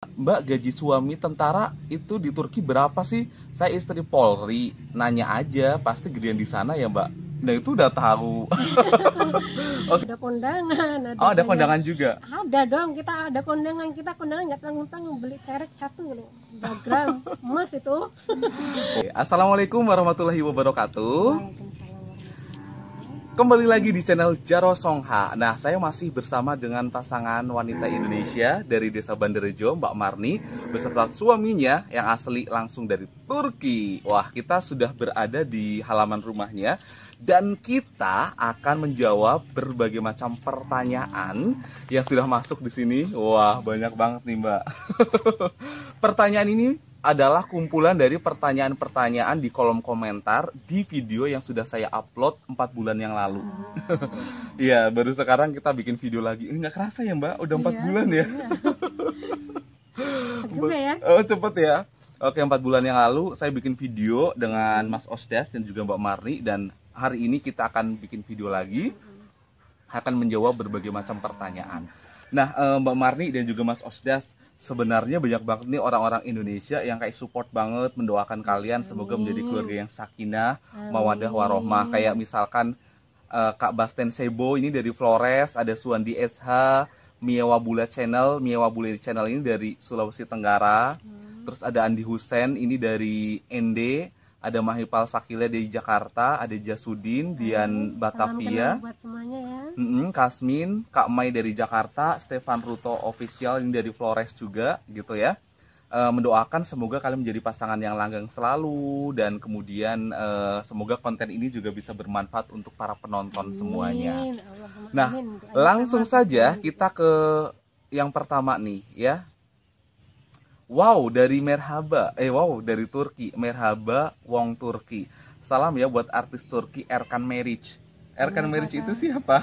Mbak, gaji suami tentara itu di Turki berapa sih? Saya istri Polri, nanya aja, pasti gedean di sana ya Mbak. Nah itu udah tahu. Oke. Ada kondangan, ada Oh, ada bayar. kondangan juga. Ada dong, kita ada kondangan. Kita kondangan nggak tanggung-tanggung, beli cerek satu loh, 2 gram emas itu. Oke, Assalamualaikum warahmatullahi wabarakatuh. Waalaikumsalam warahmatullahi. Kembali lagi di channel Jaro Songha. Nah, saya masih bersama dengan pasangan wanita Indonesia dari Desa Bandarjo, Mbak Marni, beserta suaminya yang asli langsung dari Turki. Wah, kita sudah berada di halaman rumahnya dan kita akan menjawab berbagai macam pertanyaan yang sudah masuk di sini. Wah, banyak banget nih, Mbak. Pertanyaan ini adalah kumpulan dari pertanyaan-pertanyaan di kolom komentar di video yang sudah saya upload 4 bulan yang lalu. Iya, baru sekarang kita bikin video lagi. Nggak kerasa ya Mbak, udah 4 Iya, bulan ya. iya. Juga ya. Oh, cepet ya. Oke, 4 bulan yang lalu saya bikin video dengan Mas Osdes dan juga Mbak Marni. Dan hari ini kita akan bikin video lagi, akan menjawab berbagai macam pertanyaan. Nah, Mbak Marni dan juga Mas Osdas, sebenarnya banyak banget nih orang-orang Indonesia yang kayak support banget, mendoakan kalian semoga menjadi keluarga yang sakinah, mawadah, warohmah. Kayak misalkan Kak Basten Sebo ini dari Flores, ada Suwandi SH, Mia Wabula Channel ini dari Sulawesi Tenggara. Terus ada Andi Husen ini dari ND, ada Mahipal Sakila dari Jakarta, ada Jasudin, Dian Batavia. Salam kenal buat semuanya ya. Kasmin, Kak Mai dari Jakarta, Stefan Ruto Official ini dari Flores juga gitu ya. Mendoakan semoga kalian menjadi pasangan yang langgeng selalu dan kemudian semoga konten ini juga bisa bermanfaat untuk para penonton semuanya. Amin. Allahumma Nah, amin. Doanya langsung sama saja seperti kita ke yang pertama nih ya. Wow, dari Turki, Merhaba Wong Turki. Salam ya buat artis Turki Erkan Meric. Erkan Meric itu siapa?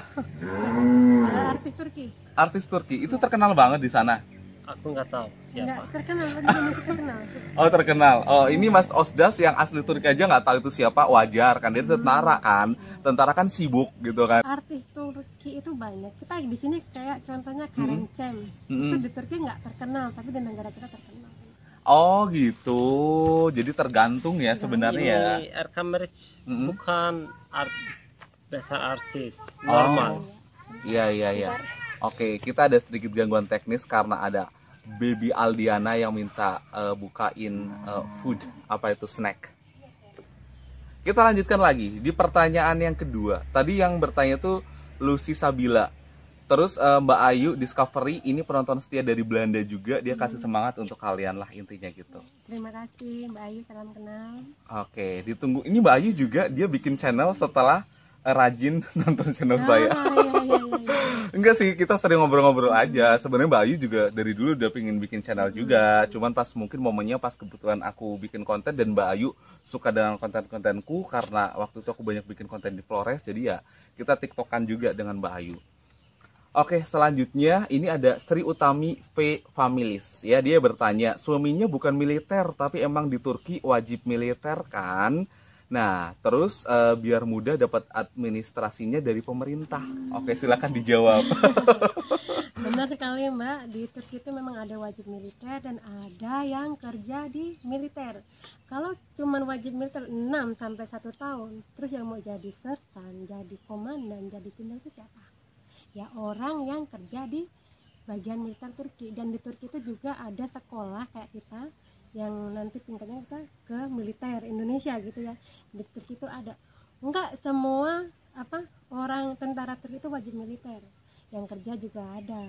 artis Turki. Artis Turki itu terkenal banget di sana. Aku nggak tahu Enggak siapa. terkenal, di Indonesia terkenal. Oh, terkenal. Oh, ini Mas Osdas yang asli Turki aja nggak tahu itu siapa. Wajar kan, dia tentara kan. Tentara kan sibuk gitu kan. Artis Turki itu banyak. Kita di sini kayak contohnya Karen Cem. Itu di Turki nggak terkenal, tapi di negara kita terkenal. Oh gitu. Jadi tergantung ya sebenarnya ya. Ini Erkan Meric Mm-mm. bukan besar artis normal. Iya, iya, iya. Oke, kita ada sedikit gangguan teknis karena ada Baby Aldiana yang minta bukain food, apa itu snack. Kita lanjutkan lagi di pertanyaan yang kedua. Tadi yang bertanya tuh Lucy Sabila. Terus Mbak Ayu Discovery ini penonton setia dari Belanda juga, dia kasih semangat untuk kalian lah intinya gitu. Terima kasih Mbak Ayu, salam kenal. Oke, ditunggu. Ini Mbak Ayu juga dia bikin channel setelah rajin nonton channel saya. Iya. Enggak sih, kita sering ngobrol-ngobrol aja. Sebenarnya Mbak Ayu juga dari dulu udah pengen bikin channel juga. Cuman pas mungkin momennya pas kebetulan aku bikin konten dan Mbak Ayu suka dengan konten-kontenku karena waktu itu aku banyak bikin konten di Flores. Jadi ya kita tiktokan juga dengan Mbak Ayu. Oke, selanjutnya ini ada Sri Utami V Familis. Ya, dia bertanya, suaminya bukan militer tapi emang di Turki wajib militer kan? Nah, terus biar mudah dapat administrasinya dari pemerintah. Oke, silakan dijawab. Benar sekali Mbak, di Turki itu memang ada wajib militer dan ada yang kerja di militer. Kalau cuman wajib militer 6 sampai 1 tahun, terus yang mau jadi sersan, jadi komandan, jadi jenderal itu siapa? Ya orang yang kerja di bagian militer Turki. Dan di Turki itu juga ada sekolah kayak kita yang nanti tingkatnya kita ke militer Indonesia gitu ya. Di Turki itu ada. Enggak semua orang tentara Turki itu wajib militer. Yang kerja juga ada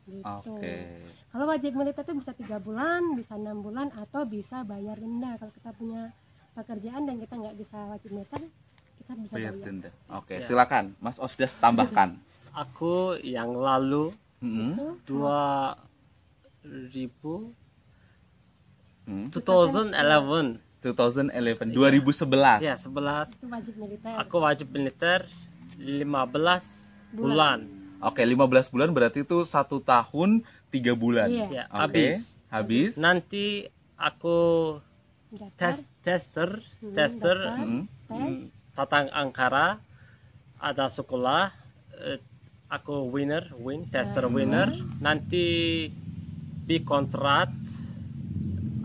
gitu. Oke. Kalau wajib militer itu bisa 3 bulan, bisa 6 bulan atau bisa bayar denda. Kalau kita punya pekerjaan dan kita nggak bisa wajib militer, kita bisa Bayar bayar. denda. Oke, Ya. silakan Mas Osdas tambahkan. Aku yang lalu Mm-mm. Itu 2000 Hmm. 2011 2011. ya 11 itu wajib militer. aku wajib militer 15 bulan. Oke, 15 bulan berarti itu 1 tahun 3 bulan. Iya. Ya, Oke, habis. Nanti aku Daftar, tester daftar, Mm. tes. datang Ankara, ada sekolah, aku tester winner. Nanti di kontrak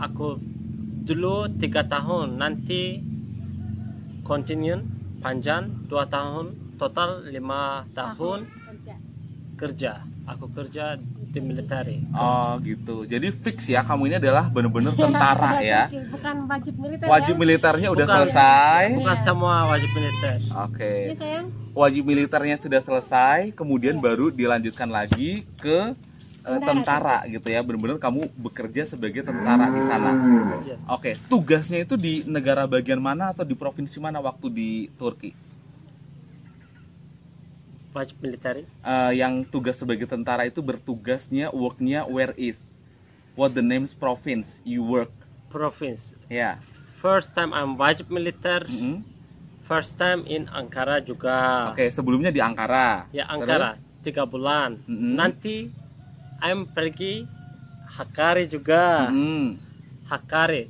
aku dulu 3 tahun, nanti continue panjang 2 tahun, total 5 tahun kerja. kerja. Aku kerja di militer. Oh gitu. Jadi fix ya, kamu ini adalah bener-bener tentara ya. Oke, bukan wajib militer Wajib ya. militernya udah Bukan. selesai. Bukan semua wajib militer. Oke. Iya sayang. Wajib militernya sudah selesai, kemudian baru dilanjutkan lagi ke tentara gitu ya. Bener-bener kamu bekerja sebagai tentara di sana. Yes. Oke, tugasnya itu di negara bagian mana atau di provinsi mana waktu di Turki? Wajib militer. Yang tugas sebagai tentara itu bertugasnya, worknya where is? What the name's province you work? Province. Ya. First time I'm wajib militer. Mm-mm. First time in Ankara juga. Oke, sebelumnya di Ankara. Ya Ankara 3 bulan. Mm-mm. Nanti I'm pergi Hakkari juga. Mm-mm. Hakkari.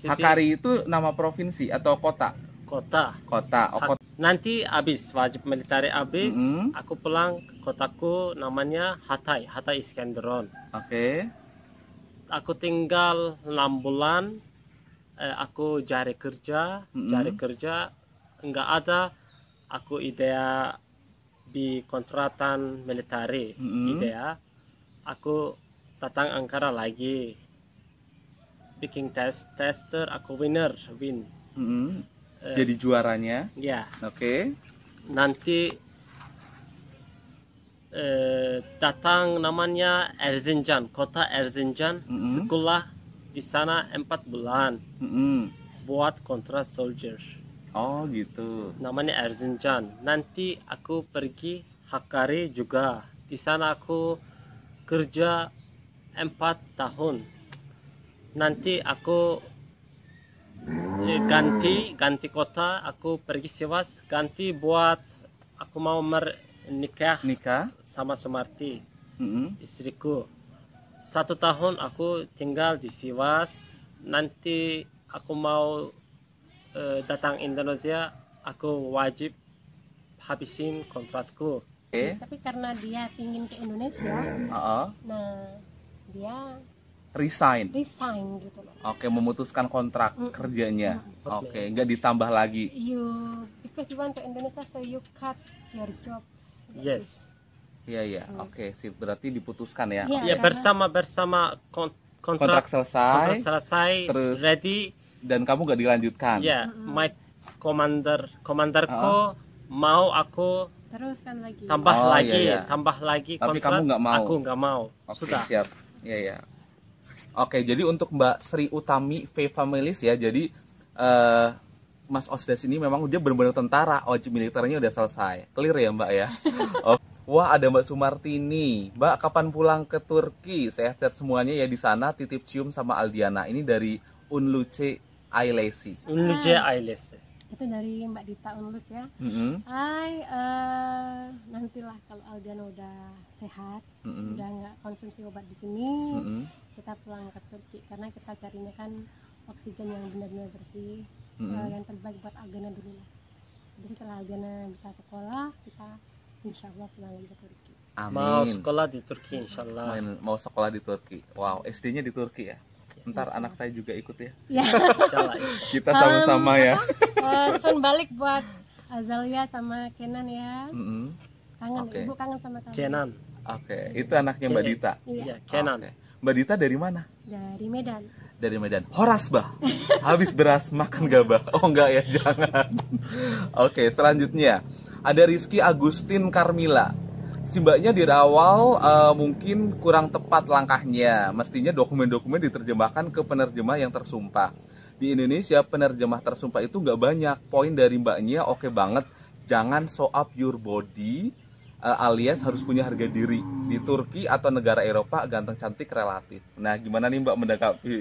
Hakkari itu nama provinsi atau kota? Kota. Kota. Oh, kota. Nanti habis wajib militer habis, Mm-mm. aku pulang ke kotaku namanya Hatay, Hatay Iskenderun. Oke. Aku tinggal 6 bulan. Aku cari kerja, enggak ada. Aku idea di kontratan militer. Mm-mm. Idea. Aku datang Ankara lagi. Bikin tester, aku win. Mm-mm. Jadi juaranya. Ya. Oke. Nanti datang namanya Erzincan, kota Erzincan, Mm-mm. sekolah di sana 4 bulan Mm-mm. buat kontrak soldier. Oh gitu. Namanya Erzincan. Nanti aku pergi Hakkari juga. Di sana aku kerja 4 tahun. Nanti aku ganti kota, aku pergi Sivas, ganti buat aku mau menikah Nikah. sama Sumarti, Mm-mm. istriku. 1 tahun aku tinggal di Sivas. Nanti aku mau datang Indonesia, aku wajib habisin kontrakku. Oke. Tapi karena dia ingin ke Indonesia, Uh-uh. nah dia Resign. resign gitu loh. Oke, memutuskan kontrak Mm. kerjanya. Mm. Oke, nggak ditambah lagi. Because you want to Indonesia, so you cut your job. Yes. Iya, iya. Mm. Oke, sip. Berarti diputuskan ya. Iya. Ya karena- bersama Kontrak kontrak selesai selesai, terus- ready. dan kamu nggak dilanjutkan. Ya, Mm-mm. my komandarku mau aku Teruskan lagi. tambah Oh, lagi, iya, iya. tambah lagi Tapi kontrak. kamu nggak mau? Aku nggak mau. Oke, Sudah. siap. Iya, iya. Oke, jadi untuk Mbak Sri Utami V Families ya. Jadi Mas Osdes ini memang dia benar-benar tentara, wajib militernya udah selesai. Clear ya, Mbak ya? Oke. Wah, ada Mbak Sumartini. Mbak, kapan pulang ke Turki? Sehat-sehat semuanya ya di sana. Titip cium sama Aldiana. Ini dari Unluce Ailesi. Unluce Ailes. Itu dari Mbak Dita Unlut ya. Mm-mm. Hai, nantilah kalau Aldiana udah sehat, Mm-mm. udah nggak konsumsi obat di sini, Mm-mm. kita pulang ke Turki karena kita carinya kan oksigen yang benar-benar bersih, Mm-mm. yang terbaik buat Aldiana dulu lah. Jadi setelah Aldiana bisa sekolah, kita insya Allah pulang lagi ke Turki. Mau Amin. sekolah di Turki insyaallah. Mau sekolah di Turki. Wow, SD-nya di Turki ya. Ntar Yes, anak yes. saya juga ikut ya. Ya, Insyaallah. Kita sama-sama ya. soon balik buat Azalia sama Kenan ya. Mm-mm. Kangen, Oke. ibu kangen sama kamu. Kenan. Oke, itu anaknya Mbak Dita. Iya, Ya, Kenan. Oke. Mbak Dita dari mana? dari Medan. Dari Medan. Horas, bah. Habis beras makan gabah. Oh enggak ya, jangan. Oke, selanjutnya ada Rizky Agustin Carmila. Si mbaknya di awal mungkin kurang tepat langkahnya. Mestinya dokumen-dokumen diterjemahkan ke penerjemah yang tersumpah. Di Indonesia penerjemah tersumpah itu nggak banyak. Poin dari mbaknya oke banget. Jangan show up your body, alias harus punya harga diri. Di Turki atau negara Eropa ganteng cantik relatif. Nah, gimana nih Mbak mendakapi?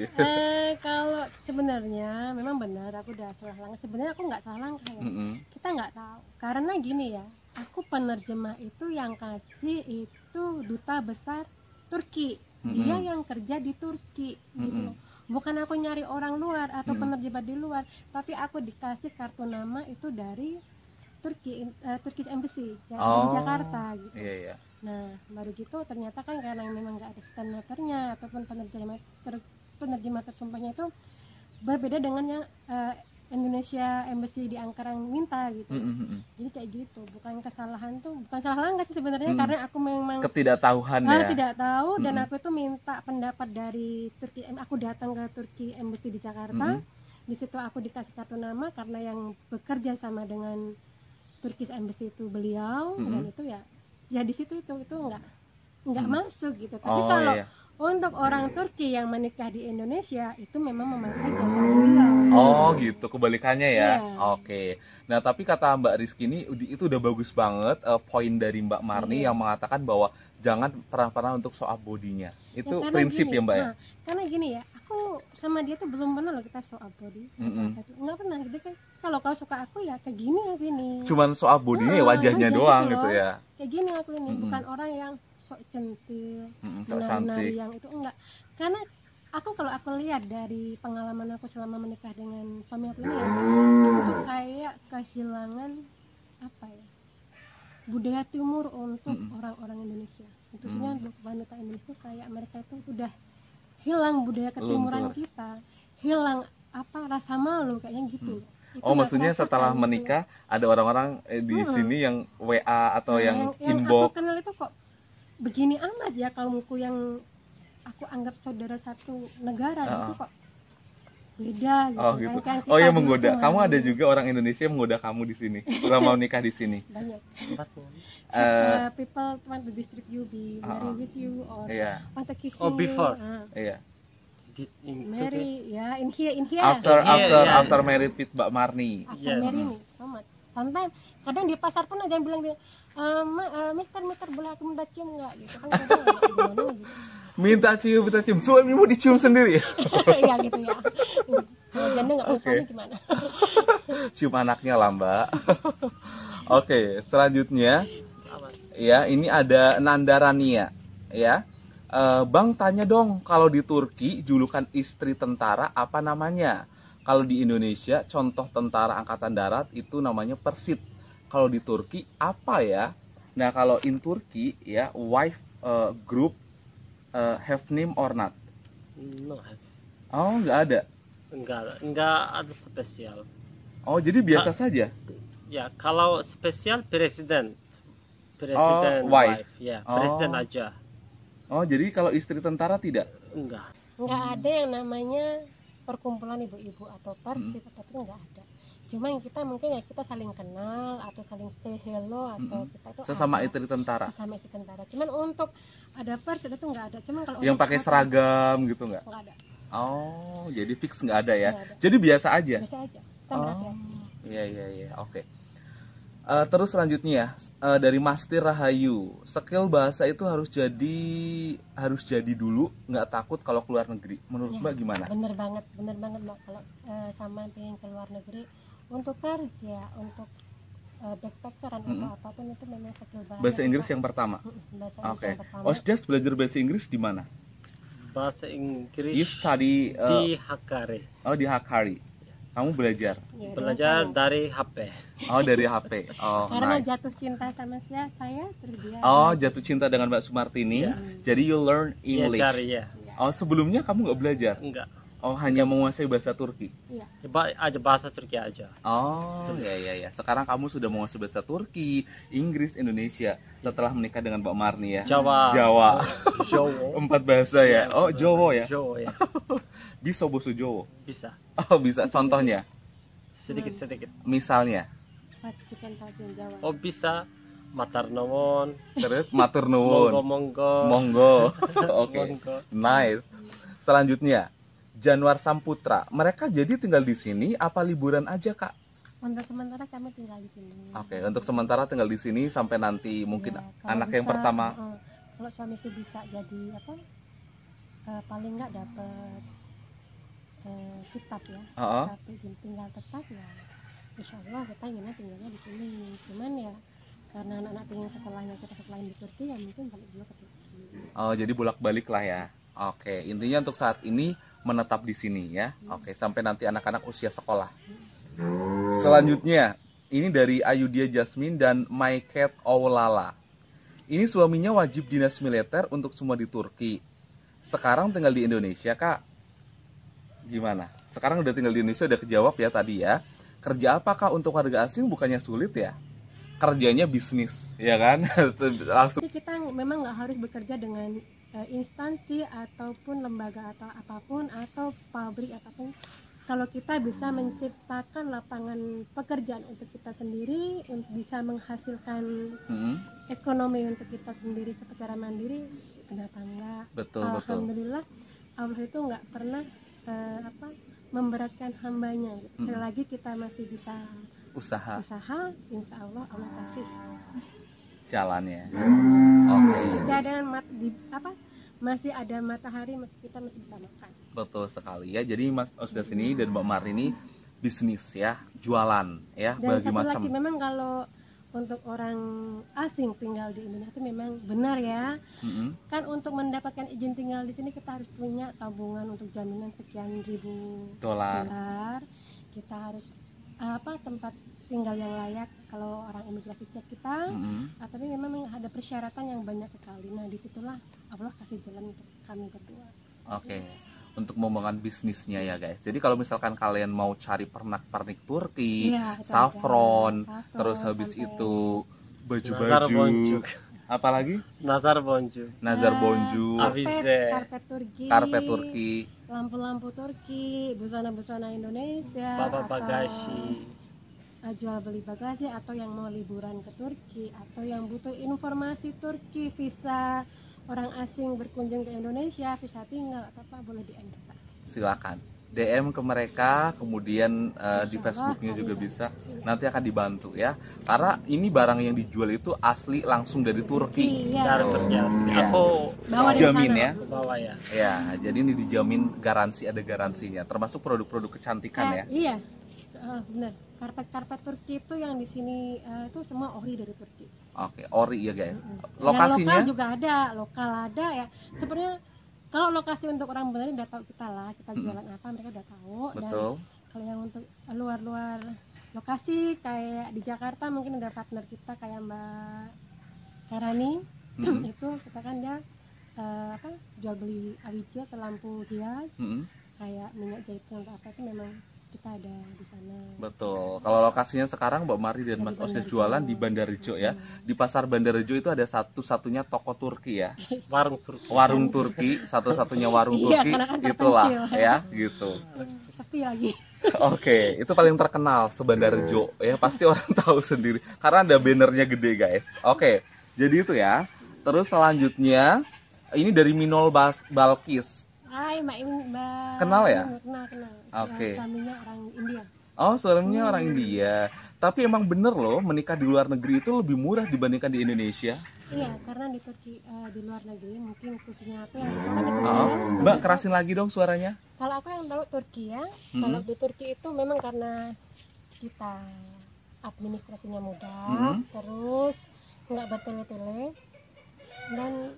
Kalau sebenarnya memang benar aku udah salah langkah. Sebenarnya aku nggak salah langkah ya. Mm-mm. Kita nggak tahu. Karena gini ya, aku penerjemah itu yang kasih itu duta besar Turki. Dia Mm-mm. yang kerja di Turki gitu Mm-mm. loh. Bukan aku nyari orang luar atau Mm-mm. penerjemah di luar, tapi aku dikasih kartu nama itu dari Turki, Turkish Embassy yang ada di Jakarta gitu. Iya, iya. Nah baru gitu ternyata kan karena memang nggak ada stenografnya ataupun penerjemah tersumpahnya itu berbeda dengan yang Indonesia Embassy di Ankara yang minta gitu. Jadi kayak gitu, bukan kesalahan tuh, bukan kesalahan nggak sih sebenarnya, karena aku memang Ketidaktahuan ya. tidak tahu dan aku tuh minta pendapat dari Turki. Aku datang ke Turki Embassy di Jakarta. Di situ aku dikasih kartu nama karena yang bekerja sama dengan Turkish Embassy itu beliau, dan itu ya di situ itu nggak masuk gitu. Tapi kalau untuk orang Turki yang menikah di Indonesia itu memang memakai jasa beliau. Oh gitu, kebalikannya ya. Iya. Oke. Nah tapi kata Mbak Rizky ini itu udah bagus banget poin dari Mbak Marni yang mengatakan bahwa jangan pernah untuk show up bodinya. Itu prinsip gini, ya Mbak ya. Karena gini ya, aku sama dia tuh belum pernah loh kita show up body. Nggak pernah. Dia kan kalau suka aku ya kayak gini aku ini. Cuman show up bodinya ya wajahnya doang gitu ya. Kayak gini aku ini, bukan orang yang sok centil, sok cantik yang itu enggak. Karena kalau aku lihat dari pengalaman aku selama menikah dengan suami aku ini ya, itu kayak kehilangan apa ya, budaya timur untuk orang-orang Indonesia. Khususnya untuk wanita Indonesia, kayak mereka itu udah hilang budaya ketimuran kita, hilang rasa malu kayaknya gitu. Oh maksudnya setelah menikah ada orang-orang di sini yang WA atau yang inbox. Aku kenal itu kok begini amat ya, kaumku yang aku anggap saudara satu negara itu kok beda gitu. Oh gitu. Oh ya menggoda. Kamu ada juga orang Indonesia yang menggoda kamu di sini. Selama menikah di sini. Banyak. People want to distribute you, be married with you, or want to kiss you. Oh before. Iya. Marry, ya in here. After married with Mbak Marni. After marry nih, amat. Sometimes kadang di pasar pun ada yang bilang dia, Mister boleh aku minta cium nggak gitu kan, gimana gitu. Minta cium, suamimu dicium sendiri. Iya gitu ya. Kalau janda nggak punya suami gimana? Cium anaknya lah Mbak. Oke, selanjutnya ya ini ada Nandarania ya. Bang tanya dong, kalau di Turki julukan istri tentara apa namanya? Kalau di Indonesia contoh tentara angkatan darat itu namanya persit. Kalau di Turki apa ya? Nah kalau in Turki ya wife group have name or not? No. Oh nggak ada. Enggak ada spesial. Oh jadi biasa saja. Ya kalau spesial presiden wife. Ya presiden aja. Oh jadi kalau istri tentara tidak? Enggak ada yang namanya perkumpulan ibu-ibu atau persit, tapi enggak ada. Cuma yang kita mungkin ya kita saling kenal atau saling say hello atau kita itu sesama istri tentara. Sesama istri tentara. Cuman untuk ada persit itu enggak ada. Cuman kalau yang pakai seragam gitu enggak? Enggak ada. Oh, jadi fix enggak ada ya? Ada. Jadi biasa aja. Biasa aja. Kan Iya. Oke. Terus selanjutnya dari Mastir Rahayu, skill bahasa itu harus jadi dulu, nggak takut kalau keluar negeri. Menurut Mbak gimana? Bener banget Mbak. Kalau sama pengen keluar negeri untuk kerja, untuk backpackeran atau apapun itu memang skill bahasa Inggris yang pertama. Oke. Osjas belajar bahasa Inggris di mana? Bahasa Inggris. You study di Hakkari. Oh di Hakkari. Kamu belajar? Belajar dari HP. Oh dari HP. Oh karena nice. Jatuh cinta sama saya terus dia. Oh jatuh cinta dengan Mbak Sumartini. Jadi you learn English. Ya. Oh sebelumnya kamu nggak belajar? Enggak. Oh hanya menguasai bahasa Turki? Iya. Bahasa Turki aja. Oh ya. Sekarang kamu sudah menguasai bahasa Turki, Inggris, Indonesia. Setelah menikah dengan Mbak Marni ya. Jawa. Jawa. 4 bahasa ya. Oh Jawa ya. Jawa ya. Bisa bahasa Jawa? Bisa. Oh bisa. Contohnya? Sedikit. Misalnya? Jawa. Oh bisa. Matur nuwun. Terus matur nuwun. Monggo. Oke. Nice. Selanjutnya Januar Samputra. Mereka jadi tinggal di sini apa liburan aja, Kak? Untuk sementara kami tinggal di sini. Oke, untuk sementara tinggal di sini sampai nanti mungkin anak yang pertama. Kalau suamiku bisa jadi paling nggak dapat kitab ya. Tapi tinggal tetap ya. Insya Allah kita tinggalnya di sini. Cuman ya karena anak-anak pengen sekolahnya kita sekolahin di Turki ya mungkin balik dulu ke Turki. Oh jadi bolak-balik lah ya. Oke, intinya untuk saat ini menetap di sini ya. Oke, sampai nanti anak-anak usia sekolah. Selanjutnya, ini dari Ayudia Jasmine dan My Cat Owlala. Ini suaminya wajib dinas militer untuk semua di Turki. Sekarang tinggal di Indonesia, Kak. Gimana? Sekarang udah tinggal di Indonesia, udah kejawab ya tadi ya. Kerja apa, Kak, untuk warga asing bukannya sulit ya? Kerjanya bisnis, ya kan? Langsung. Jadi kita memang nggak harus bekerja dengan instansi ataupun lembaga atau apapun atau pabrik ataupun. Kalau kita bisa menciptakan lapangan pekerjaan untuk kita sendiri, bisa menghasilkan ekonomi untuk kita sendiri secara mandiri, kenapa enggak? Betul. Alhamdulillah Allah itu nggak pernah memberatkan hambanya. Selagi kita masih bisa Usaha insya Allah Allah kasih jalannya. Oke. Masih ada matahari, kita masih bisa makan. Betul sekali ya. Jadi Mas Osdas ini dan Mbak Mar ini bisnis ya, jualan ya, Dan bagi satu macam. lagi, memang kalau untuk orang asing tinggal di Indonesia itu memang benar ya. Kan untuk mendapatkan izin tinggal di sini kita harus punya tabungan untuk jaminan sekian ribu dolar. Kita harus tempat tinggal yang layak kalau orang imigrasi cek kita. Tapi memang ada persyaratan yang banyak sekali. Nah disitulah Allah kasih jalan untuk kami berdua. Oke. Untuk membangun bisnisnya ya guys. Jadi kalau misalkan kalian mau cari pernak-pernik Turki, saffron, terus habis itu baju-baju, apalagi Nazar bonjuk, karpet Turki, lampu-lampu Turki, busana-busana Indonesia, bagasi, jual beli bagasi, atau yang mau liburan ke Turki, atau yang butuh informasi Turki, visa orang asing berkunjung ke Indonesia, visa tinggal atau apa, boleh DM kita. Silakan DM ke mereka, kemudian di Facebooknya juga bisa. Nanti akan dibantu ya. Karena ini barang yang dijual itu asli langsung dari Turki. Dari Turki asli. Ya. Aku bawa jamin ya. Bawa ya. Ya, jadi ini dijamin garansi, ada garansinya. Termasuk produk-produk kecantikan ya. Iya, benar. Karpet Turki itu yang di sini itu semua ori dari Turki. Oke, ori ya guys. Yang Lokasinya lokal juga ada, lokal ada ya. Sebenarnya kalau lokasi untuk orang Bali udah tahu kita lah, kita jualan apa mereka udah tahu. betul. Dan kalau yang untuk luar lokasi kayak di Jakarta mungkin udah partner kita kayak Mbak Karani. Itu kita kan dia jual beli awija atau lampu hias, kayak minyak zaitun atau apa, itu memang kita ada di sana. Betul. Kalau lokasinya sekarang Mbak Mari dan Mas Osdes jualan di Bandarjo ya. Di pasar Bandarjo itu ada satu-satunya toko Turki ya. Warung Turki, satu-satunya warung Turki. Itulah ya, gitu. Sepi lagi. Oke, itu paling terkenal se-Bandarjo ya. Pasti orang tahu sendiri karena ada bannernya gede, guys. Oke. Jadi itu ya. Terus selanjutnya ini dari Minol Balkis. Hai Mbak Kenal ya? Kenal. Oke. Suaminya orang India. Oh, suaminya orang India. Tapi emang bener loh, menikah di luar negeri itu lebih murah dibandingkan di Indonesia. Iya, karena di Turki, di luar negeri mungkin khususnya aku yang Mbak, kerasin lagi dong suaranya. Kalau aku yang tahu Turki ya, kalau di Turki itu memang karena kita administrasinya mudah, terus nggak bertele-tele, dan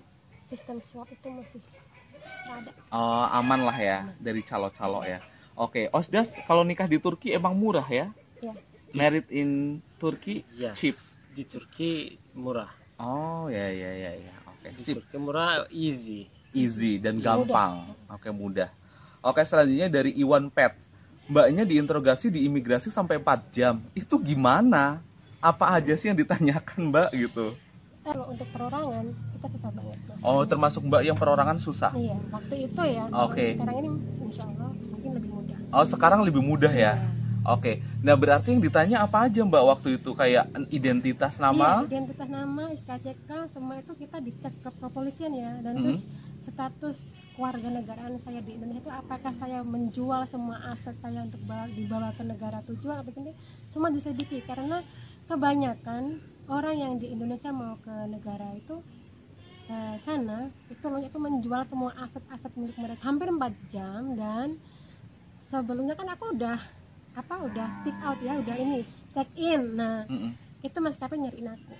sistem swab itu masih ada. Oh, aman lah ya dari calo-calo ya. Oke, Osdas kalau nikah di Turki emang murah ya? Iya. Married in Turki cheap. Di Turki murah. Oh ya. Oke, sip. Di Turki murah, easy Dan gampang. Oke, mudah. Oke, selanjutnya dari Iwan Pet. Mbaknya diinterogasi di imigrasi sampai 4 jam. Itu gimana? Apa aja sih yang ditanyakan Mbak gitu? Kalau untuk perorangan kita susah banget. Oh, termasuk Mbak yang perorangan susah? Iya, waktu itu ya. Oke. Sekarang ini insya Allah mungkin lebih mudah. Oh, sekarang lebih mudah ya? Oke. Nah, berarti yang ditanya apa aja Mbak waktu itu? Kayak identitas nama? Iya, identitas nama, SKCK, semua itu kita dicek ke kepolisian ya. Dan terus status kewarganegaraan saya di Indonesia itu apakah saya menjual semua aset saya untuk dibawa ke negara tujuan atau tidak, semua diselidiki. Karena kebanyakan orang yang di Indonesia mau ke negara itu sana itu menjual semua aset-aset milik mereka hampir 4 jam. Dan sebelumnya kan aku udah pick out ya, udah ini check in. Nah itu maskapai nyariin aku,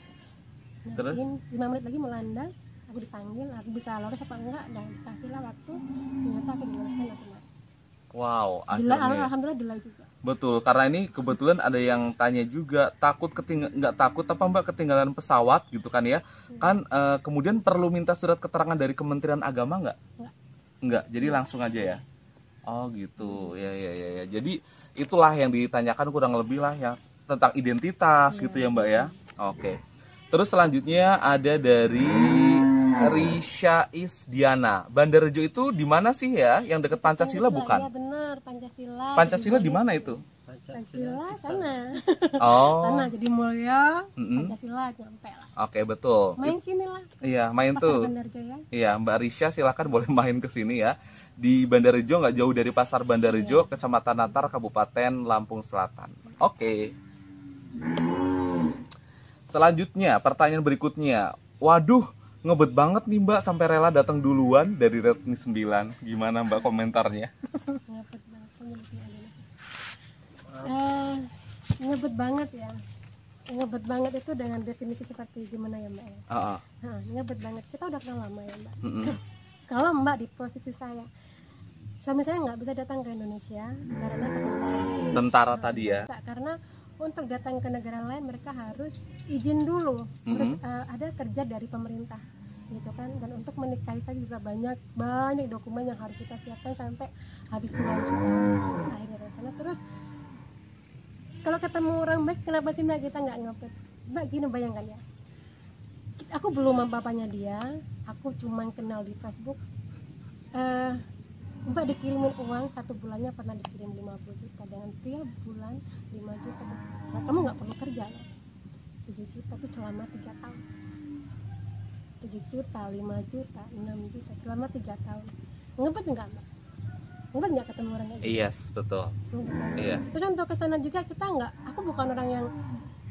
nyariin 5 menit lagi mau landas, aku dipanggil, aku bisa lolos apa enggak, dan dikasih lah waktu, ternyata aku diloloskan otomatis. Wow, alhamdulillah delay juga. Betul, karena ini kebetulan ada yang tanya juga takut nggak takut apa Mbak ketinggalan pesawat gitu kan ya? Kan kemudian perlu minta surat keterangan dari Kementerian Agama nggak? Nggak, jadi langsung aja ya. Oh gitu, ya. Jadi itulah yang ditanyakan kurang lebih lah yang tentang identitas gitu ya Mbak ya. Oke. Terus selanjutnya ada dari Risha Isdiana. Bandarjo itu di mana sih ya? Yang dekat Pancasila bukan? Iya benar, Pancasila. Pancasila di mana itu? Pancasila sana. Oh. Sana jadi Mulya, Pancasila nyampe lah. Oke, betul. Main sini lah. Iya, main Pasar tuh. Bandarjaya. Iya, Mbak Risha silakan boleh main ke sini ya. Di Bandarjo nggak jauh dari Pasar Bandarjo, Kecamatan Natar, Kabupaten Lampung Selatan. Oke. Selanjutnya, pertanyaan berikutnya. Waduh, ngebet banget nih Mbak sampai rela datang duluan dari Redmi 9. Gimana Mbak komentarnya? Ngebet banget, ngebet banget ya. Ngebet banget itu dengan definisi seperti gimana ya Mbak ya? Nah, ngebet banget. Kita udah kenal lama ya Mbak. Kalau Mbak di posisi saya, suami saya nggak bisa datang ke Indonesia karena Tentara tadi ya? Karena untuk datang ke negara lain mereka harus izin dulu, terus ada kerja dari pemerintah gitu kan, dan untuk menikahi saya juga banyak dokumen yang harus kita siapkan sampai habis bulan juga akhirnya dari sana. Terus kalau ketemu orang baik, kenapa sih Mbak kita nggak ngepet? Mbak gini bayangkan ya, aku belum sama bapaknya dia, aku cuma kenal di Facebook. Mbak dikirimin uang satu bulannya pernah dikirim 50 juta dengan tiap bulan 5 juta. Kamu nggak perlu kerja ya? 7 juta itu selama 3 tahun. 7 juta, 5 juta, 6 juta selama 3 tahun. Ngebet nggak Mbak? Ngebet nggak ketemu orang kayak gitu? Yes, betul. Iya. Terus untuk kesana juga kita nggak, aku bukan orang yang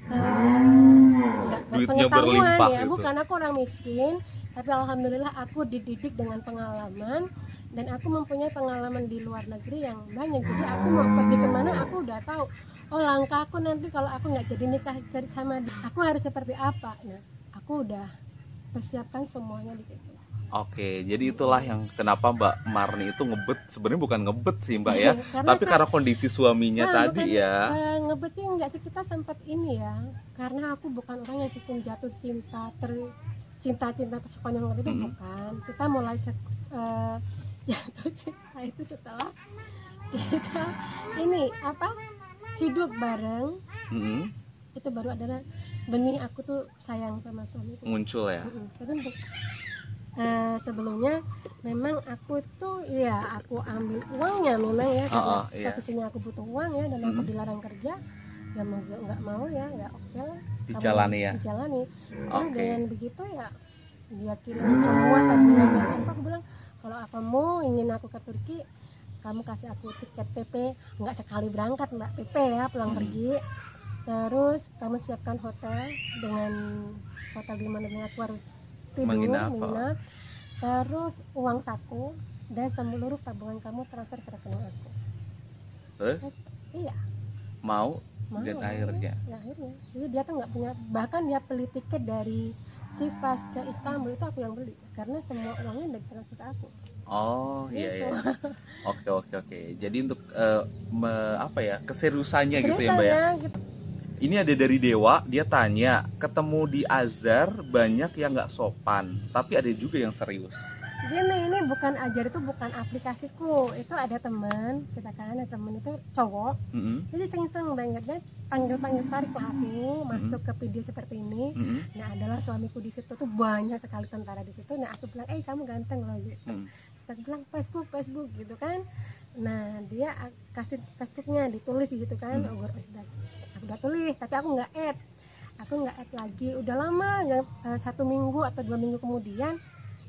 nggak Duitnya pengetahuan berlimpah ya, gitu. bukan, aku orang miskin, tapi alhamdulillah aku dididik dengan pengalaman dan aku mempunyai pengalaman di luar negeri yang banyak. Jadi aku mau pergi kemana aku udah tahu, oh langkah aku nanti kalau aku nggak jadi nikah sama dia, aku harus seperti apa. Nah, aku udah persiapkan semuanya di situ. Oke, jadi itulah yang kenapa Mbak Marni itu ngebet. Sebenarnya bukan ngebet sih Mbak ya, tapi karena kondisi suaminya tadi bukan, ya. Ngebet sih enggak sih, kita sempat ini ya, karena aku bukan orang yang bikin jatuh cinta cinta sepanjang waktu itu, bukan. Kita mulai jatuh cinta itu setelah kita ini hidup bareng. Itu baru adalah benih aku tuh sayang sama suami itu Muncul ya. tapi untuk sebelumnya memang aku tuh ya aku ambil uangnya memang ya, karena posisinya aku butuh uang ya, dan aku dilarang kerja ya, mau nggak mau ya oke lah Dijalani ya. dijalani. Terus dengan begitu ya dia kirim semua tabungannya. Aku bilang kalau kamu ingin aku ke Turki, kamu kasih aku tiket PP, nggak sekali berangkat Mbak, PP ya pulang pergi. Terus kamu siapkan hotel, dengan hotel di mana aku harus tidur, menginap. Terus uang saku dan seluruh tabungan kamu transfer ke rekening aku. Terus? Iya. Mau? Dan akhirnya? Ya, akhirnya. Jadi dia tuh nggak punya, bahkan dia beli tiket dari Sivas ke Istanbul itu aku yang beli, karena semua uangnya dari transfer ke aku. Oh Gitu. iya. Oke. Jadi untuk keseriusannya gitu ya Mbak ya. Gitu. Ini ada dari Dewa, dia tanya, ketemu di Azhar banyak yang nggak sopan, tapi ada juga yang serius. Gini, ini bukan Azhar, itu bukan aplikasiku, itu ada teman, kita kan ada teman itu cowok, jadi sering-sering bangetnya panggil tarik lah aku masuk ke video seperti ini. Nah, adalah suamiku di situ tuh banyak sekali tentara di situ. Nah, aku bilang, kamu ganteng loh gitu. Aku bilang Facebook gitu kan. Nah, dia kasih Facebooknya, ditulis gitu kan. Aku udah tulis, tapi aku nggak add lagi. Udah lama, 1 minggu atau 2 minggu kemudian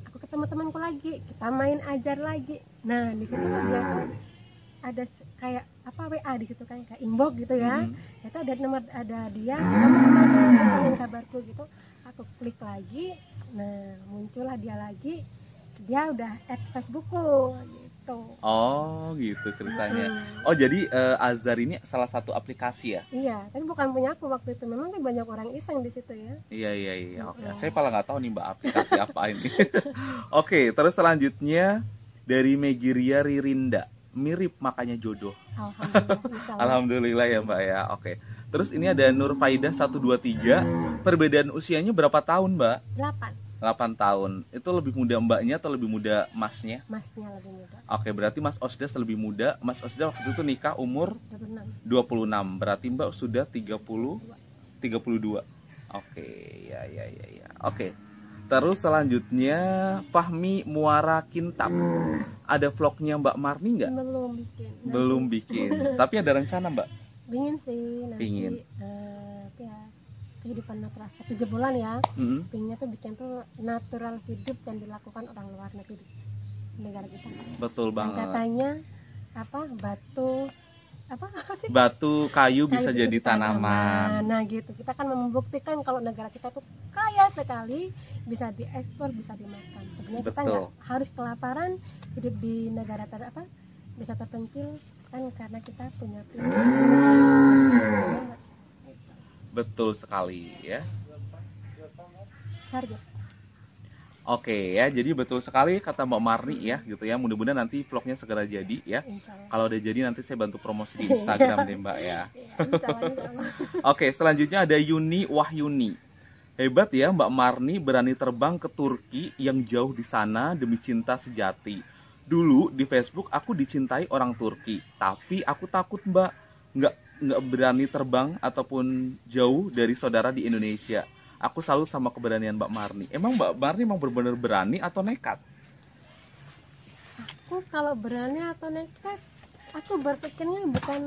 aku ketemu temanku lagi, kita main Azhar lagi. Nah, di situ tuh dia tuh ada kayak WA di situ kan, kayak inbox gitu ya. Itu ada nomor, ada dia, kamu kemana, tanyain kabarku gitu. Aku klik lagi, nah muncullah dia lagi, dia udah add Facebookku gitu. Oh gitu ceritanya. Oh jadi Azhar ini salah satu aplikasi ya? Iya, tapi bukan punya aku waktu itu, memang kan banyak orang iseng di situ ya. Iya. Oke. Saya malah nggak tahu nih Mbak aplikasi apa ini. Oke, terus selanjutnya dari Megiria Ririnda. mirip makanya jodoh. Alhamdulillah, insya Allah. Alhamdulillah ya Mbak ya. Oke. Terus ini ada Nur Faidah 123. Perbedaan usianya berapa tahun Mbak? 8 tahun. Itu lebih muda Mbaknya atau lebih muda Masnya? Masnya lebih muda. Oke, berarti Mas Osdes lebih muda. Mas Osdes waktu itu nikah umur 26. Berarti Mbak sudah 32. Oke, ya. Oke. Terus selanjutnya Fahmi Muara Kintab. Ada vlognya Mbak Marni nggak? Belum bikin. Tapi ada rencana Mbak? Pingin sih nanti. Pingin. Ya, kehidupan natural 7 bulan ya. Pinginnya tuh bikin tuh natural hidup yang dilakukan orang luar negeri di negara kita. Betul Dan banget. katanya batu kayu bisa jadi tanaman. Nah gitu, kita kan membuktikan kalau negara kita tuh kaya sekali, bisa diekspor, bisa dimakan. Sebenarnya kita nggak harus kelaparan hidup di negara bisa terpencil kan, karena kita punya Betul sekali ya. Charger. Oke ya, jadi betul sekali kata Mbak Marni ya gitu ya. Mudah-mudahan nanti vlognya segera jadi ya. Kalau udah jadi nanti saya bantu promosi di Instagram deh Mbak ya. Oke, selanjutnya ada Yuni Wahyuni. Hebat ya Mbak Marni berani terbang ke Turki yang jauh di sana demi cinta sejati. Dulu di Facebook aku dicintai orang Turki, tapi aku takut Mbak, nggak berani terbang ataupun jauh dari saudara di Indonesia. Aku salut sama keberanian Mbak Marni. Emang Mbak Marni emang benar-benar berani atau nekat? Aku kalau berani atau nekat, aku berpikirnya bukan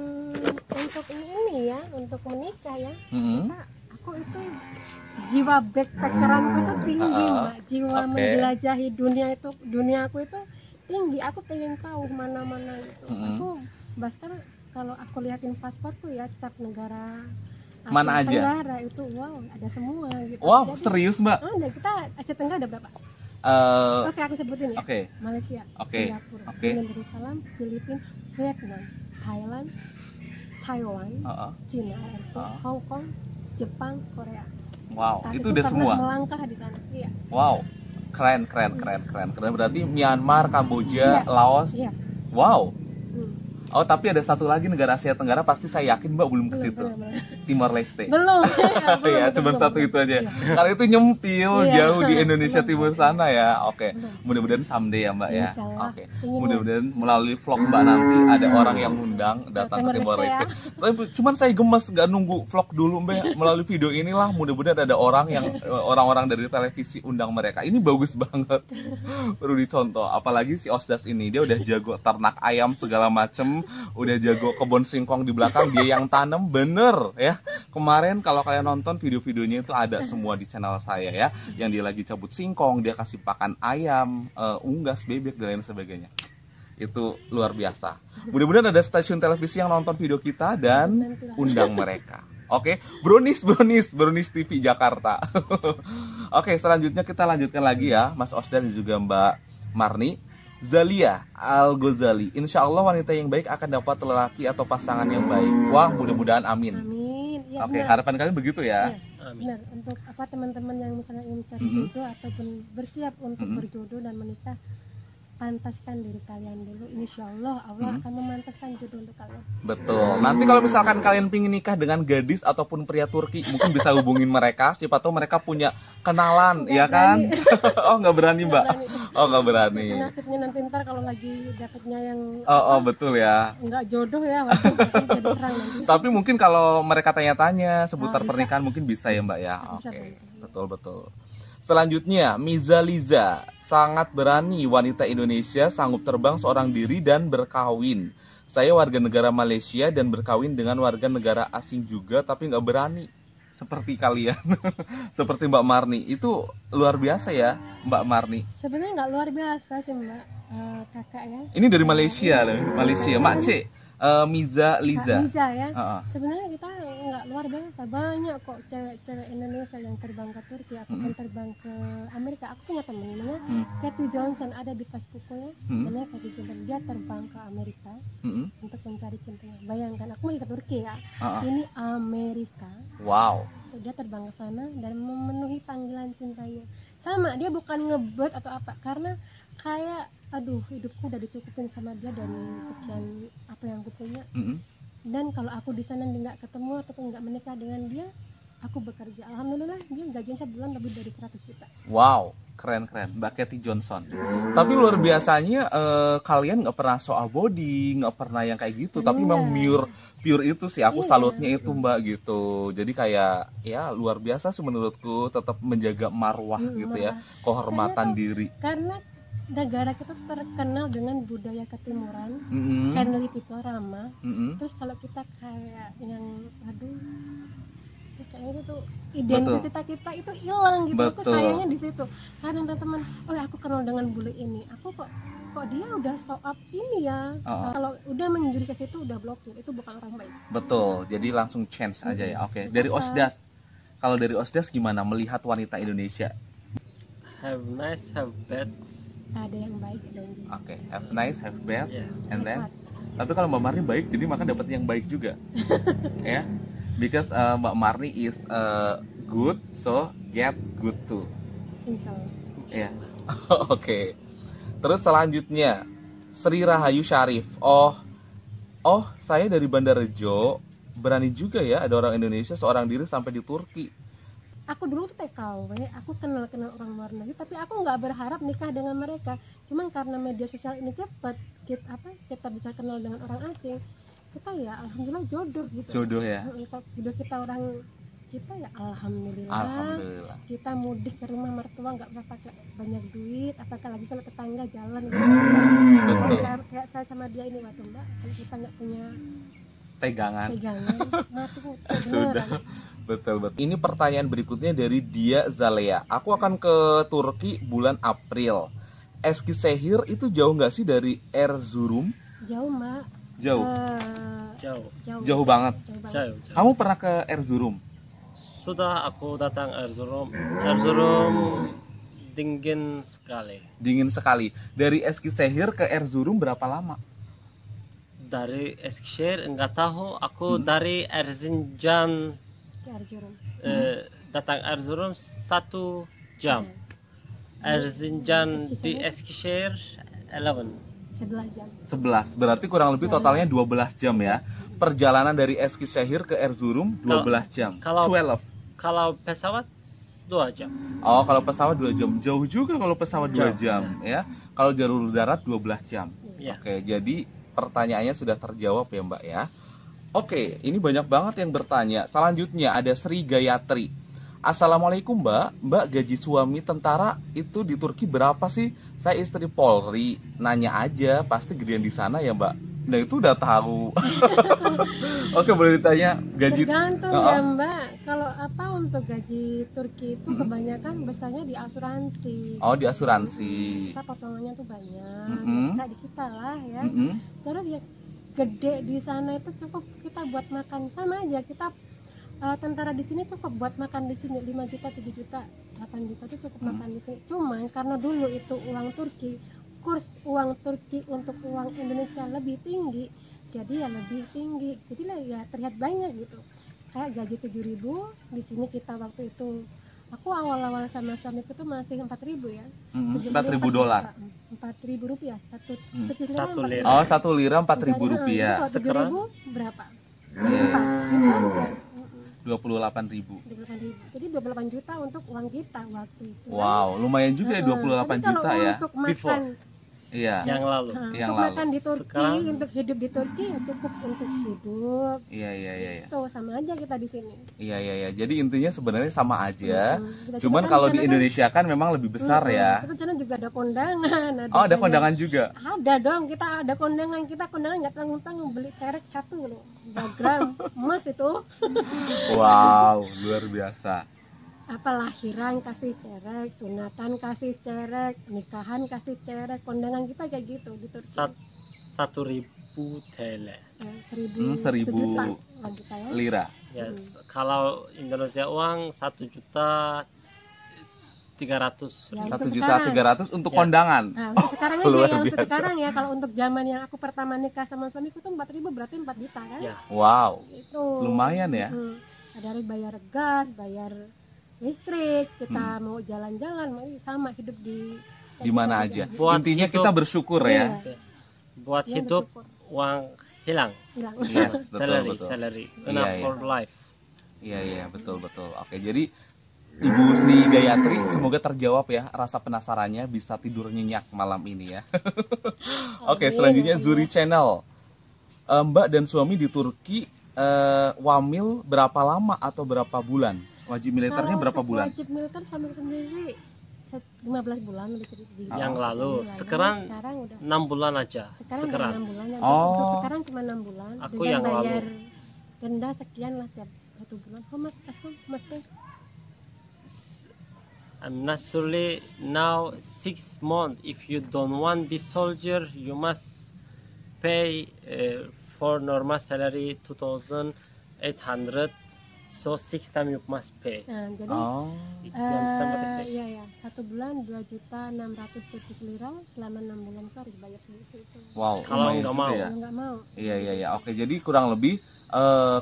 untuk ini ya, untuk menikah ya. Aku itu jiwa backpackeranku itu tinggi Mbak. Jiwa menjelajahi dunia aku itu tinggi. Aku pengen tahu mana-mana gitu. Aku bahkan kalau aku liatin pasporku ya, setiap negara mana aja? Tenggara itu ada semua gitu. Wow, jadi, serius Mbak? Ada, kita Asia Tenggara ada berapa? Oke, aku sebutin ya. Malaysia, Singapura, Indonesia, Filipina, Vietnam, Thailand, Taiwan, Cina, Hong Kong, Jepang, Korea. Wow, tapi itu udah semua. Melangkah di sana. Iya. Wow, keren. Berarti Myanmar, Kamboja, Laos. Iya. Wow. Oh, tapi ada satu lagi negara Asia Tenggara pasti saya yakin Mbak belum ke situ. Timor Leste. Belum. Ya, cuma satu itu aja. Karena itu nyempil jauh di Indonesia Timur sana ya. Oke. Mudah-mudahan someday ya Mbak ya. Oke. Mudah-mudahan melalui vlog Mbak nanti ada orang yang ngundang datang ke Timor Leste. Tapi cuman saya gemes nggak nunggu vlog dulu Mbak. Melalui video inilah mudah-mudahan ada orang-orang dari televisi undang mereka. Ini bagus banget. Perlu dicontoh. Apalagi si Osdas ini dia udah jago ternak ayam segala macem. Udah jago kebun singkong di belakang, dia yang tanam, bener ya. Kemarin kalau kalian nonton video-videonya itu ada semua di channel saya ya, yang dia lagi cabut singkong, dia kasih pakan ayam, unggas, bebek dan lain sebagainya. Itu luar biasa. Mudah-mudahan ada stasiun televisi yang nonton video kita dan undang mereka. Oke, Brownies TV Jakarta. Oke, selanjutnya kita lanjutkan lagi ya, Mas Osdan dan juga Mbak Marni. Zalia Al-Ghazali, insya Allah wanita yang baik akan dapat lelaki atau pasangan yang baik. Wah, mudah-mudahan amin. Ya, oke, harapan kalian begitu ya? Benar, untuk teman-teman yang misalnya ingin cari jodoh ataupun bersiap untuk berjodoh dan menikah, pantaskan diri kalian dulu. Insya Allah akan memantaskan jodoh untuk kalian. Betul. Nanti kalau misalkan kalian pingin nikah dengan gadis ataupun pria Turki, mungkin bisa hubungin mereka. Siapa tahu mereka punya kenalan, ya kan? Oh, nggak berani Mbak? Oh, nggak berani. Nasibnya nanti ntar kalau lagi dapetnya yang betul ya. Nggak jodoh ya, jadi serang nanti. Tapi mungkin kalau mereka tanya-tanya seputar pernikahan mungkin bisa ya Mbak ya. Oke, betul. Selanjutnya, Miza Liza, sangat berani wanita Indonesia sanggup terbang seorang diri dan berkawin. Saya warga negara Malaysia dan berkawin dengan warga negara asing juga, tapi nggak berani. Seperti kalian, seperti Mbak Marni. Itu luar biasa ya Mbak Marni. Sebenarnya nggak luar biasa sih Mbak, kakak ya. Ini dari Malaysia loh, Malaysia. Mak Cik, Miza Liza. Miza ya. Sebenarnya kita nggak luar biasa, banyak kok cewek-cewek Indonesia yang terbang ke Turki ataupun terbang ke Amerika. Aku punya temen namanya Kathy Johnson, ada di Facebooknya, namanya Kathy Johnson. Dia terbang ke Amerika untuk mencari cintanya. Bayangkan, aku mau ke Turki ya, ini Amerika. Wow. Dia terbang ke sana dan memenuhi panggilan cintanya. Sama, dia bukan ngebet atau apa, karena kayak aduh hidupku udah dicukupin sama dia dari sekian apa yang aku punya. Mm-mm. Dan kalau aku di sana nggak ketemu ataupun nggak menikah dengan dia, aku bekerja. Alhamdulillah dia gajinya sebulan lebih dari 100 juta. Wow, keren Mbak Kathy Johnson. Tapi luar biasanya kalian nggak pernah soal body, nggak pernah yang kayak gitu. Tapi Iya. memang pure itu sih. Aku Iya. salutnya itu Mbak gitu. Jadi kayak ya luar biasa sih menurutku, tetap menjaga marwah gitu ya, Marwah. kehormatan diri. Karena negara kita terkenal dengan budaya ketimuran, Mm-mm. friendly people, ramah. Mm-mm. Terus kalau kita kayak yang aduh, terus kayaknya itu identitas kita itu hilang gitu. Aku Betul. sayangnya di situ. Kadang teman-teman, oh ya aku kenal dengan bule ini, aku kok dia udah show up ini ya. Oh. Kalau udah menjurus ke situ udah blokir, itu bukan orang baik. Betul. Jadi langsung change aja ya. Oke. Dari Osdas. Kalau dari Osdas gimana melihat wanita Indonesia? Have nice, have bad. Ada yang baik dan Oke. Have nice, have bad, Yeah. and then. Tapi kalau Mbak Marni baik, jadi maka dapat yang baik juga, ya. Because Mbak Marni is good, so get good too. insya Ya. Oke. Terus selanjutnya Sri Rahayu Syarif. Oh, saya dari Bandarjo. Berani juga ya ada orang Indonesia seorang diri sampai di Turki. aku dulu tuh TKW, aku kenal orang luar negeri, tapi aku nggak berharap nikah dengan mereka. Cuman karena media sosial ini cepat, kita bisa kenal dengan orang asing, kita ya alhamdulillah jodoh gitu. Jodoh ya. Jodoh kita orang kita ya alhamdulillah. Alhamdulillah. Kita mudik ke rumah mertua nggak usah pakai banyak duit, apakah lagi kalau tetangga jalan gitu. Betul. Kayak saya sama dia ini waktu Mbak, kalau kita nggak punya Pegangan. pegangan, mati Sudah. beneran. Betul. Ini pertanyaan berikutnya dari Dia Zalea. Aku akan ke Turki bulan April. Eskişehir itu jauh nggak sih dari Erzurum? Jauh Mbak. Jauh. Jauh. Jauh banget. Jauh. Kamu pernah ke Erzurum? Sudah aku datang Erzurum. Erzurum dingin sekali. Dingin sekali. Dari Eskişehir ke Erzurum berapa lama? Dari Eskişehir enggak tahu. Aku dari Erzincan Ke Erzurum. datang Erzurum 1 jam. Erzincan di Eskişehir 11. 11 jam. 11. Berarti kurang lebih totalnya 12 jam ya. Perjalanan dari Eskişehir ke Erzurum 12 jam. Kalau- 12. Kalau pesawat 2 jam. Oh, kalau pesawat 2 jam. Jauh juga kalau pesawat 2 Jauh, jam ya. Kalau jalur darat 12 jam. Ya. Oke, jadi pertanyaannya sudah terjawab ya, Mbak ya. Oke, ini banyak banget yang bertanya. Selanjutnya ada Sri Gayatri. Assalamualaikum Mbak. Mbak, gaji suami tentara itu di Turki berapa sih? Saya istri Polri. Nanya aja, pasti gedean di sana ya Mbak. Nah itu udah tahu. Oke, boleh ditanya gaji. Tergantung Oh, ya Mbak. Kalau untuk gaji Turki itu kebanyakan besarnya di asuransi. Oh, di asuransi. Kita potongannya tuh banyak. Mm-mm. Kayak di kita lah ya. Mm-mm. Terus ya gede di sana itu cukup kita buat makan sama aja. Kita tentara di sini cukup buat makan di sini 5 juta, 7 juta, 8 juta itu cukup makan di sini. Cuman karena dulu itu uang Turki, kurs uang Turki untuk uang Indonesia lebih tinggi, jadi ya lebih tinggi. Jadi lah ya terlihat banyak gitu. Kayak gaji 7.000 di sini kita waktu itu. Aku awal-awal sama suamiku tuh masih 4.000 ya. 4.000 dolar. 4.000 rupiah satu. Hmm. Terus di sini Satu kan lira. Oh, 1 lira 4.000 rupiah. Kalau 7.000 berapa? Iya. 4. 28.000. 28.000. Jadi 28 juta untuk uang kita waktu itu. Wow, lumayan juga ya 28 Tapi kalau juta ya. Untuk makan, Iya. Yang lalu. Yang untuk lalu. makan di Turki, Sekarang- untuk hidup di Turki ya cukup untuk hidup. Iya. Tuh sama aja kita di sini. Iya. Jadi intinya sebenarnya sama aja. Kita Cuman kan kalau sana di kan- Indonesia kan memang lebih besar ya. Tapi sana juga ada kondangan. Oh, ada banyak- kondangan juga. Ada dong, kita ada kondangan. Kita kondangan nggak tanggung-tanggung, beli cerek 1 loh, 2 gram emas itu. Wow, luar biasa. Apa lahiran kasih cerek, sunatan kasih cerek, nikahan kasih cerek, kondangan kita kayak gitu di Turki. 1.000 TL. 1.000 juta lah kita ya. Lira. Ya, kalau Indonesia uang 1.300.000. Ya, 1 untuk juta sekarang. 300 untuk Ya. kondangan. Nah, untuk sekarang aja Luar ya, untuk biasa. sekarang ya, kalau untuk zaman yang aku pertama nikah sama suamiku tuh 4.000 berarti 4 juta kan? Ya. Wow, Itu. lumayan ya. Ada bayar gas, bayar listrik, kita mau jalan-jalan, mau sama hidup di di mana aja. Buat Intinya hidup. kita bersyukur ya. Iya. Buat Dia hidup bersyukur. uang hilang. Hilang. Yes, betul, salary, betul. salary. Iya, Enough iya. for life. Iya iya betul betul. Oke, jadi Ibu Sri Gayatri semoga terjawab ya rasa penasarannya, bisa tidur nyenyak malam ini ya. Oke, Amin, selanjutnya amin. Zuri Channel. Mbak dan suami di Turki wamil berapa lama atau berapa bulan? Wajib militernya Kalau berapa untuk bulan? Wajib militer suami sendiri 15 bulan Yang lalu. sekarang Sekarang udah 6 bulan aja. sekarang Sekarang. 6 bulan ya. Oh. Untuk sekarang cuma 6 bulan Aku dengan yang lalu. bayar denda sekian lah tiap 1 bulan. How much? Mas Pei? I'm not surely now 6 months. If you don't want be soldier, you must pay for normal salary 2,800. So 6 time you must pay. Nah, jadi Oh. You understand what I say? iya ya, 1 bulan 2.600.000 Turkish lira selama 6 bulan itu harus bayar segitu itu. Wow, Kalau lumayan nggak juga mau. ya. Kalau nggak mau. Iya iya iya. Oke, jadi kurang lebih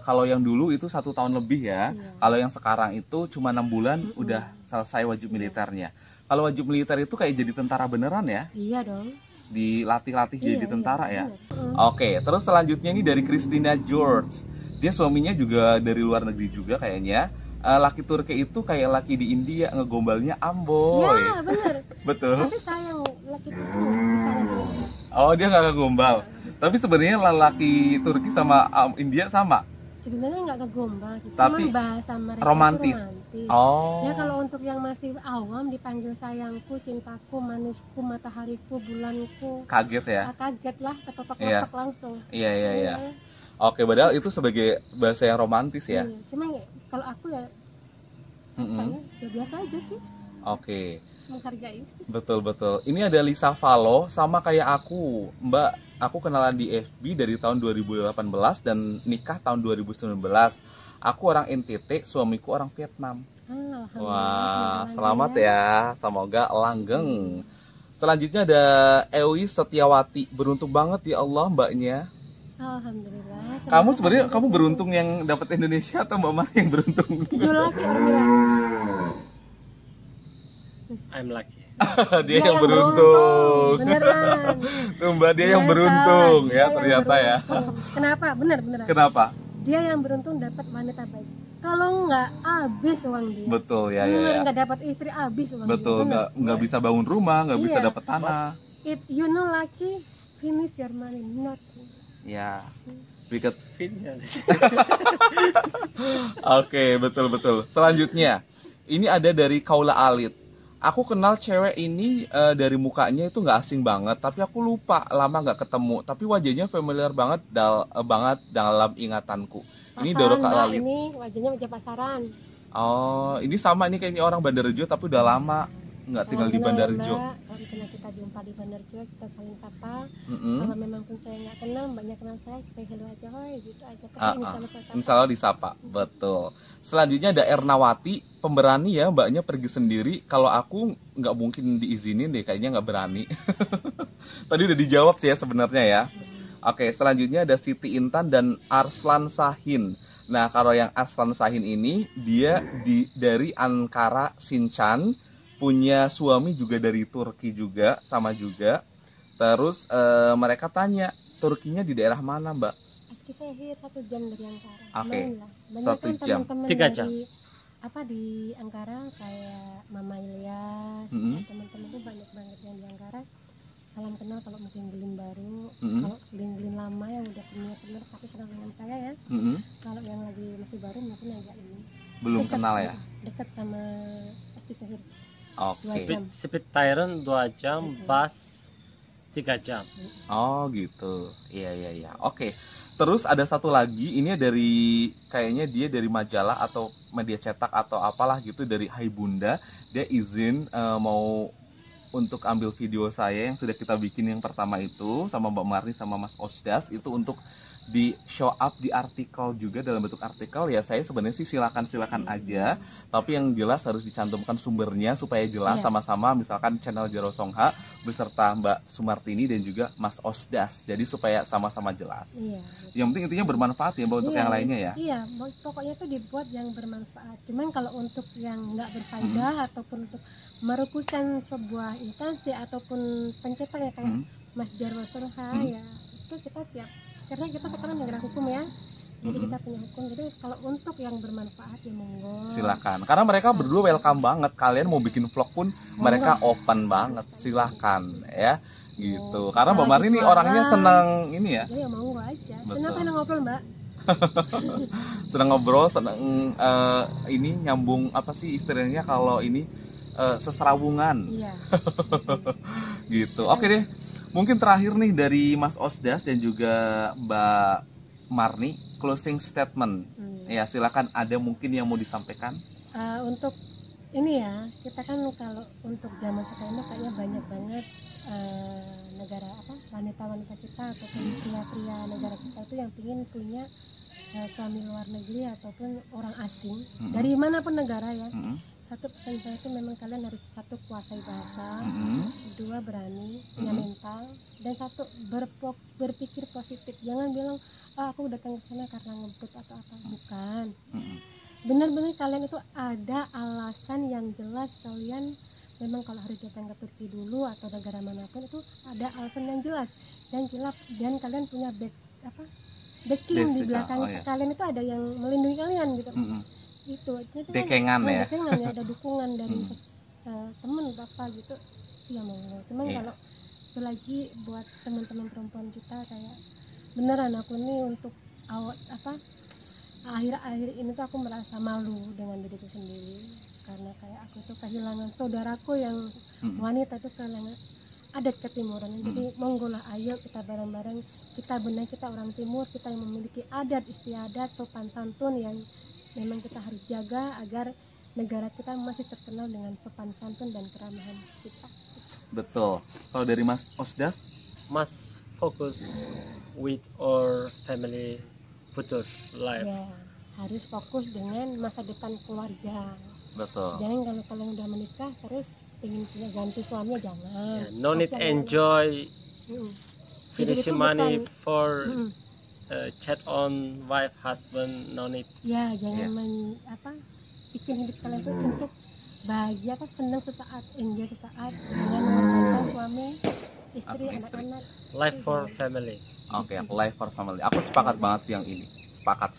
kalau yang dulu itu 1 tahun lebih ya. Iya. Kalau yang sekarang itu cuma 6 bulan Mm-mm. udah selesai wajib militernya. Kalau wajib militer itu kayak jadi tentara beneran ya? Iya dong. Dilatih-latih Iya, jadi tentara ya? bener. Oke, terus selanjutnya ini dari Christina George. Dia suaminya juga dari luar negeri juga kayaknya. Laki Turki itu kayak laki di India, ngegombalnya amboy. Iya, bener. Betul. Tapi sayang laki itu bisa lagi. Oh, dia nggak ngegombal. Tapi sebenarnya laki Turki sama India sama. Sebenarnya nggak kegombal sih. Tapi Cuman bahasa mereka itu romantis. romantis. Oh. Ya kalau untuk yang masih awam dipanggil sayangku, cintaku, manisku, matahariku, bulanku. Kaget ya. Kaget lah, ketok-ketok Iya. langsung. Iya iya iya. Oke, padahal itu sebagai bahasa yang romantis ya. Iya. Cuma kalau aku ya, Mm-mm. kayaknya ya biasa aja sih Oke, menghargai. betul betul. Ini ada Lisa Valo sama kayak aku, Mbak. Aku kenalan di FB dari tahun 2018 dan nikah tahun 2019. Aku orang NTT, suamiku orang Vietnam. Alhamdulillah. Wah, semoga selamat lancar ya. Semoga langgeng. Selanjutnya ada Ewi Setiawati. Beruntung banget ya Allah mbaknya. Alhamdulillah. Kamu sebenarnya kamu beruntung yang dapat Indonesia atau Mbak Mari yang beruntung? Jujur lagi orang bilang. I'm lucky. Dia yang beruntung. Beneran. Tuh Mbak, dia yang Biasa, beruntung dia ya yang ternyata ya. beruntung. Kenapa? Beneran. Kenapa? Dia yang beruntung dapat wanita baik. Kalau nggak habis uang dia. Betul ya ya. ya. Nggak dapat istri habis uang Betul, dia. nggak bisa bangun rumah, nggak bisa Iya. dapat tanah. If you know lucky, finish your money, nothing. Ya. Because Finish. Oke, betul betul. Selanjutnya, ini ada dari Kaula Alit. Aku kenal cewek ini dari mukanya itu nggak asing banget, tapi aku lupa lama nggak ketemu. Tapi wajahnya familiar banget banget dalam ingatanku. Ini Doro Kak Mbak, Lalit. ini wajahnya wajah pasaran. Oh, ini sama ini kayaknya orang Bandarjo tapi udah lama nggak tinggal di Kenal ya, Bandarjo. Mbak. Kalau misalnya kita jumpa di Bandarjo, kita saling sapa. Mm-mm. Kalau memang pun saya nggak kenal, mbaknya kenal saya, kita hello aja, hoi, gitu aja. Tapi Ah, insya ah. Allah saya sapa. Insya Allah disapa, betul. Selanjutnya ada Ernawati, pemberani ya, mbaknya pergi sendiri. Kalau aku nggak mungkin diizinin deh, kayaknya nggak berani. Tadi udah dijawab sih ya sebenarnya ya. Oke, selanjutnya ada Siti Intan dan Arslan Sahin. Nah, kalau yang Arslan Sahin ini dia dari Ankara Sincan, punya suami juga dari Turki juga, sama juga. Terus mereka tanya, Turkinya di daerah mana, Mbak? Aski Sehir 1 jam dari Ankara. Oke, Lumayan lah. Banyak 1 kan jam. teman-teman 3 jam. dari apa di Ankara kayak Mama Ilyas, Mm-mm. teman-teman tuh banyak banget yang di Ankara. Salam kenal kalau mungkin gelin baru, Mm-mm. kalau gelin-gelin lama yang udah senior tapi kenal dengan saya ya. Mm-mm. Kalau yang lagi masih baru mungkin agak ini. Belum Dekat, kenal ya? Dekat sama Aski Sehir. Oke. 2 jam. Speed Tyrant 2 jam, bus 3 jam. Oh gitu, iya iya iya. Oke, terus ada satu lagi, ini dari kayaknya dia dari majalah atau media cetak atau apalah gitu dari Hai Bunda. Dia izin mau untuk ambil video saya yang sudah kita bikin yang pertama itu sama Mbak Marni sama Mas Osdas itu untuk di show up di artikel juga dalam bentuk artikel ya. Saya sebenarnya sih silakan aja, tapi yang jelas harus dicantumkan sumbernya supaya jelas Iya. sama-sama, misalkan channel Jero Songha beserta Mbak Sumartini dan juga Mas Osdas, jadi supaya sama-sama jelas. Iya. Yang penting intinya bermanfaat ya Mbak untuk Iya, yang lainnya ya. Iya, pokoknya tuh dibuat yang bermanfaat. Cuman kalau untuk yang nggak berfaedah ataupun untuk merugikan sebuah instansi ataupun pencetak ya kayak Hmm. Mas Jarwo Surha ya itu kita siap karena kita sekarang negara hukum ya. Jadi kita punya hukum. Jadi kalau untuk yang bermanfaat ya monggo. Silakan. Karena mereka berdua welcome banget. Kalian mau bikin vlog pun mereka open banget. Silakan ya. Gitu. Karena Mbak Marni ini orangnya senang ini ya. Jadi ya monggo aja. Betul. Senang ngobrol Mbak. Senang ngobrol, senang ini nyambung apa sih istilahnya kalau ini seserawungan. Iya. Gitu. Oke deh. Mungkin terakhir nih dari Mas Osdas dan juga Mbak Marni, closing statement. Ya, silakan, ada mungkin yang mau disampaikan. Untuk ini ya, kita kan kalau untuk zaman sekarang ini kayaknya banyak banget negara apa wanita-wanita kita ataupun pria-pria negara kita itu yang ingin punya suami luar negeri ataupun orang asing dari manapun negara ya. Satu pesan saya itu memang kalian harus satu kuasai bahasa, kedua berani, punya mental, dan satu berpikir positif. Jangan bilang aku datang ke sana karena ngebut atau apa, bukan. Benar-benar kalian itu ada alasan yang jelas. Kalian memang kalau harus datang ke Turki dulu atau negara manapun itu ada alasan yang jelas dan kalian punya backing di belakang kalian itu ada yang melindungi kalian gitu. Itu dekengan ya. Dekengan ya, ada dukungan dari teman bapak gitu. Ya monggo. Cuman kalau itu lagi buat teman-teman perempuan kita kayak beneran aku nih untuk akhir-akhir ini tuh aku merasa malu dengan diriku sendiri karena kayak aku tuh kehilangan saudaraku yang wanita itu kehilangan adat ketimuran. Jadi monggo lah, ayo kita bareng-bareng kita benar, kita orang timur, kita yang memiliki adat istiadat sopan santun yang memang kita harus jaga agar negara kita masih terkenal dengan sopan santun dan keramahan kita. Betul. Kalau dari Mas Osdas, must focus with our family future life. Ya, harus fokus dengan masa depan keluarga. betul. Jangan kalau kalian udah menikah terus ingin punya ganti suaminya, jangan. Yeah, no need Kasihan. enjoy Hidup itu finishing money bukan- for chat on wife husband, no need. Ya, jangan Yes. bikin hidup kalian tuh untuk bahagia senang sesaat, enjoy sesaat dengan mengganti suami, istri, Atau istri. anak-anak. Life for family. Oke, life for family. Aku sepakat banget sih yang ini. Sepakat.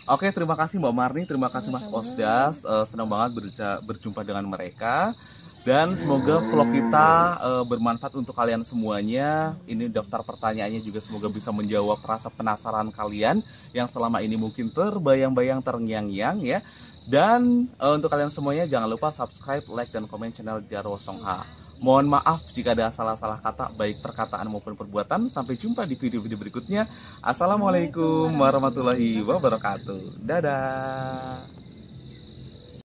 Oke, terima kasih Mbak Marni, terima kasih Mas Sama-sama. Osdas. Senang banget berjumpa dengan mereka. Dan semoga vlog kita bermanfaat untuk kalian semuanya. Ini daftar pertanyaannya juga semoga bisa menjawab rasa penasaran kalian yang selama ini mungkin terbayang-bayang, terngiang-ngiang ya. Dan untuk kalian semuanya jangan lupa subscribe, like, dan komen channel Jarwo Songha. Mohon maaf jika ada salah-salah kata baik perkataan maupun perbuatan. Sampai jumpa di video-video berikutnya. Assalamualaikum warahmatullahi wabarakatuh. Dadah.